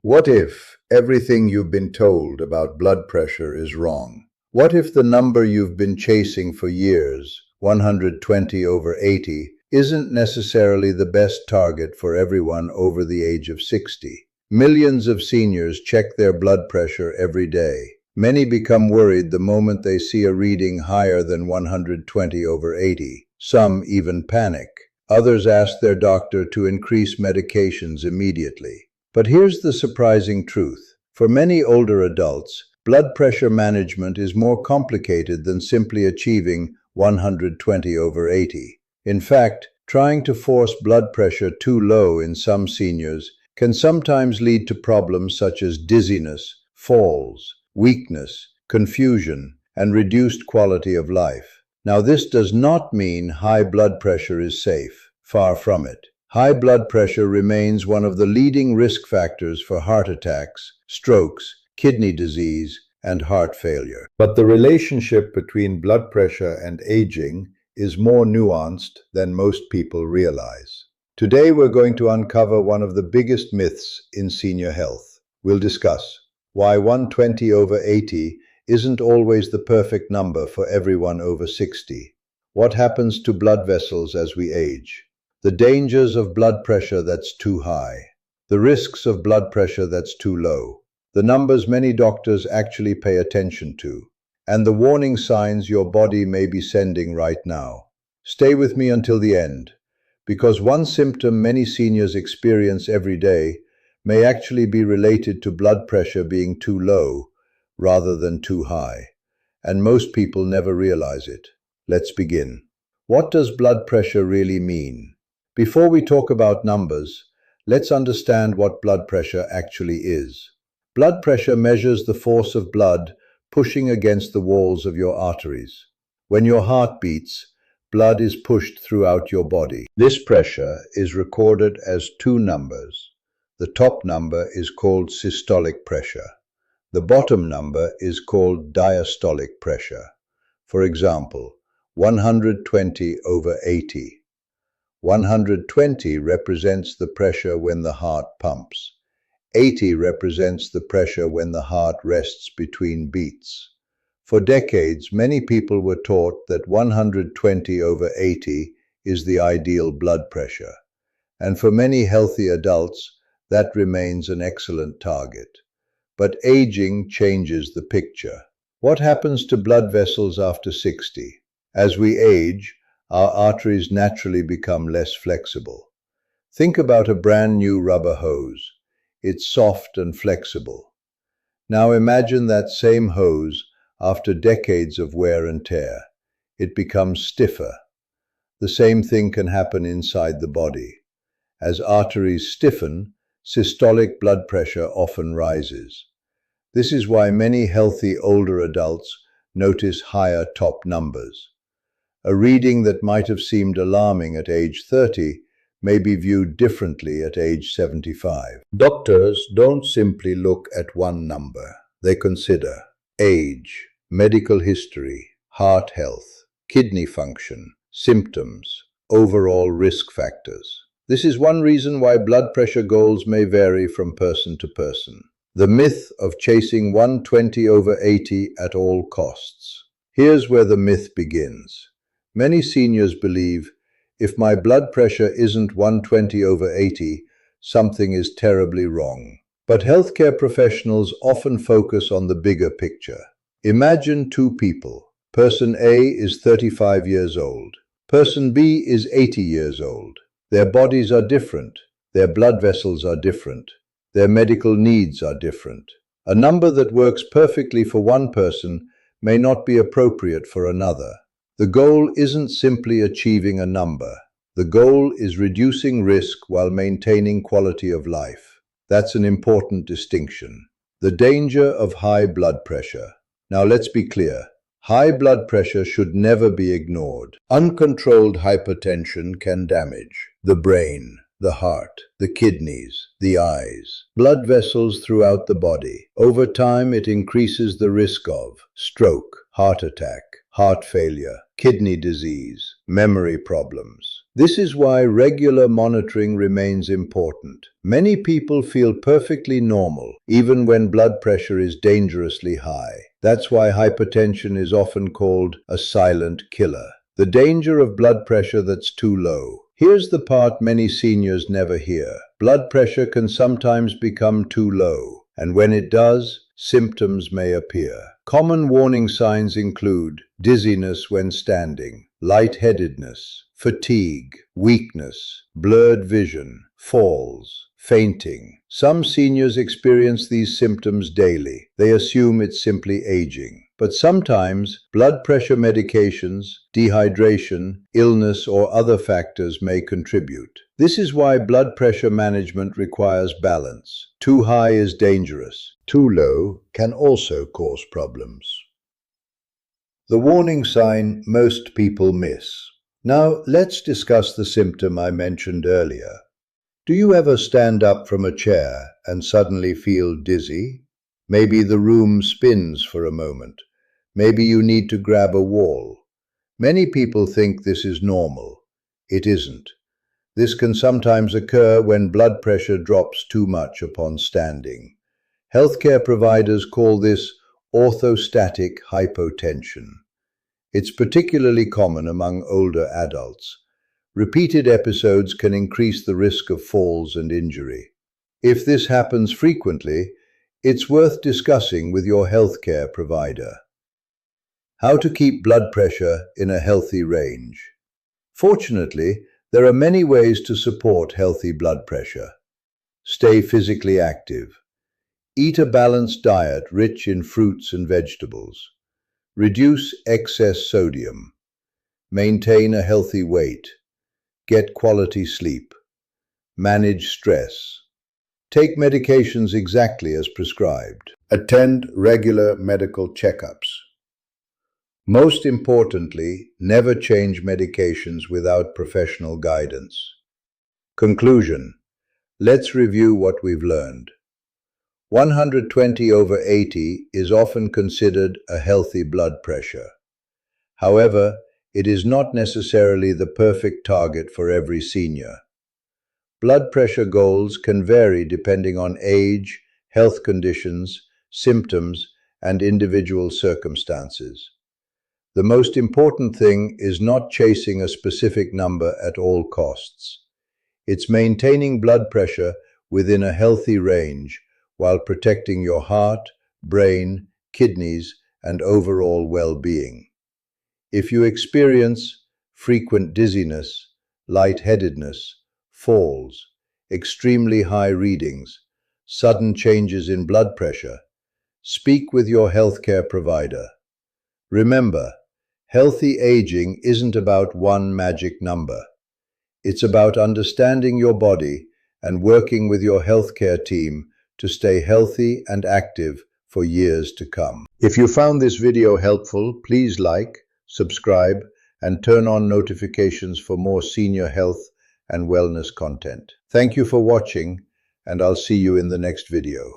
What if everything you've been told about blood pressure is wrong? What if the number you've been chasing for years, 120/80, isn't necessarily the best target for everyone over the age of 60? Millions of seniors check their blood pressure every day. Many become worried the moment they see a reading higher than 120/80. Some even panic. Others ask their doctor to increase medications immediately. But here's the surprising truth. For many older adults, blood pressure management is more complicated than simply achieving 120/80. In fact, trying to force blood pressure too low in some seniors can sometimes lead to problems such as dizziness, falls, weakness, confusion, and reduced quality of life. Now, this does not mean high blood pressure is safe. Far from it. High blood pressure remains one of the leading risk factors for heart attacks, strokes, kidney disease, and heart failure. But the relationship between blood pressure and aging is more nuanced than most people realize. Today we're going to uncover one of the biggest myths in senior health. We'll discuss why 120/80 isn't always the perfect number for everyone over 60. What happens to blood vessels as we age? The dangers of blood pressure that's too high. The risks of blood pressure that's too low. The numbers many doctors actually pay attention to. And the warning signs your body may be sending right now. Stay with me until the end, because one symptom many seniors experience every day may actually be related to blood pressure being too low rather than too high. And most people never realize it. Let's begin. What does blood pressure really mean? Before we talk about numbers, let's understand what blood pressure actually is. Blood pressure measures the force of blood pushing against the walls of your arteries. When your heart beats, blood is pushed throughout your body. This pressure is recorded as two numbers. The top number is called systolic pressure. The bottom number is called diastolic pressure. For example, 120/80. 120 represents the pressure when the heart pumps. 80 represents the pressure when the heart rests between beats. For decades, many people were taught that 120/80 is the ideal blood pressure. And for many healthy adults, that remains an excellent target. But aging changes the picture. What happens to blood vessels after 60? As we age, our arteries naturally become less flexible. Think about a brand new rubber hose. It's soft and flexible. Now imagine that same hose after decades of wear and tear. It becomes stiffer. The same thing can happen inside the body. As arteries stiffen, systolic blood pressure often rises. This is why many healthy older adults notice higher top numbers. A reading that might have seemed alarming at age 30 may be viewed differently at age 75. Doctors don't simply look at one number. They consider age, medical history, heart health, kidney function, symptoms, overall risk factors. This is one reason why blood pressure goals may vary from person to person. The myth of chasing 120/80 at all costs. Here's where the myth begins. Many seniors believe, if my blood pressure isn't 120/80, something is terribly wrong. But healthcare professionals often focus on the bigger picture. Imagine two people. Person A is 35 years old. Person B is 80 years old. Their bodies are different. Their blood vessels are different. Their medical needs are different. A number that works perfectly for one person may not be appropriate for another. The goal isn't simply achieving a number. The goal is reducing risk while maintaining quality of life. That's an important distinction. The danger of high blood pressure. Now let's be clear. High blood pressure should never be ignored. Uncontrolled hypertension can damage the brain, the heart, the kidneys, the eyes, blood vessels throughout the body. Over time, it increases the risk of stroke, heart attack, heart failure, kidney disease, memory problems. This is why regular monitoring remains important. Many people feel perfectly normal, even when blood pressure is dangerously high. That's why hypertension is often called a silent killer. The danger of blood pressure that's too low. Here's the part many seniors never hear. Blood pressure can sometimes become too low, and when it does, symptoms may appear. Common warning signs include dizziness when standing, lightheadedness, fatigue, weakness, blurred vision, falls, fainting. Some seniors experience these symptoms daily. They assume it's simply aging. But sometimes blood pressure medications, dehydration, illness, or other factors may contribute. This is why blood pressure management requires balance. Too high is dangerous. Too low can also cause problems. The warning sign most people miss. Now, let's discuss the symptom I mentioned earlier. Do you ever stand up from a chair and suddenly feel dizzy? Maybe the room spins for a moment. Maybe you need to grab a wall. Many people think this is normal. It isn't. This can sometimes occur when blood pressure drops too much upon standing. Healthcare providers call this orthostatic hypotension. It's particularly common among older adults. Repeated episodes can increase the risk of falls and injury. If this happens frequently, it's worth discussing with your healthcare provider. How to keep blood pressure in a healthy range. Fortunately, there are many ways to support healthy blood pressure. Stay physically active. Eat a balanced diet rich in fruits and vegetables. Reduce excess sodium. Maintain a healthy weight. Get quality sleep. Manage stress. Take medications exactly as prescribed. Attend regular medical checkups. Most importantly, never change medications without professional guidance. Conclusion. Let's review what we've learned. 120/80 is often considered a healthy blood pressure. However, it is not necessarily the perfect target for every senior. Blood pressure goals can vary depending on age, health conditions, symptoms, and individual circumstances. The most important thing is not chasing a specific number at all costs. It's maintaining blood pressure within a healthy range while protecting your heart, brain, kidneys, and overall well-being. If you experience frequent dizziness, lightheadedness, falls, extremely high readings, sudden changes in blood pressure, speak with your healthcare provider. Remember, healthy aging isn't about one magic number. It's about understanding your body and working with your healthcare team to stay healthy and active for years to come. If you found this video helpful, please like, subscribe, and turn on notifications for more senior health and wellness content. Thank you for watching, and I'll see you in the next video.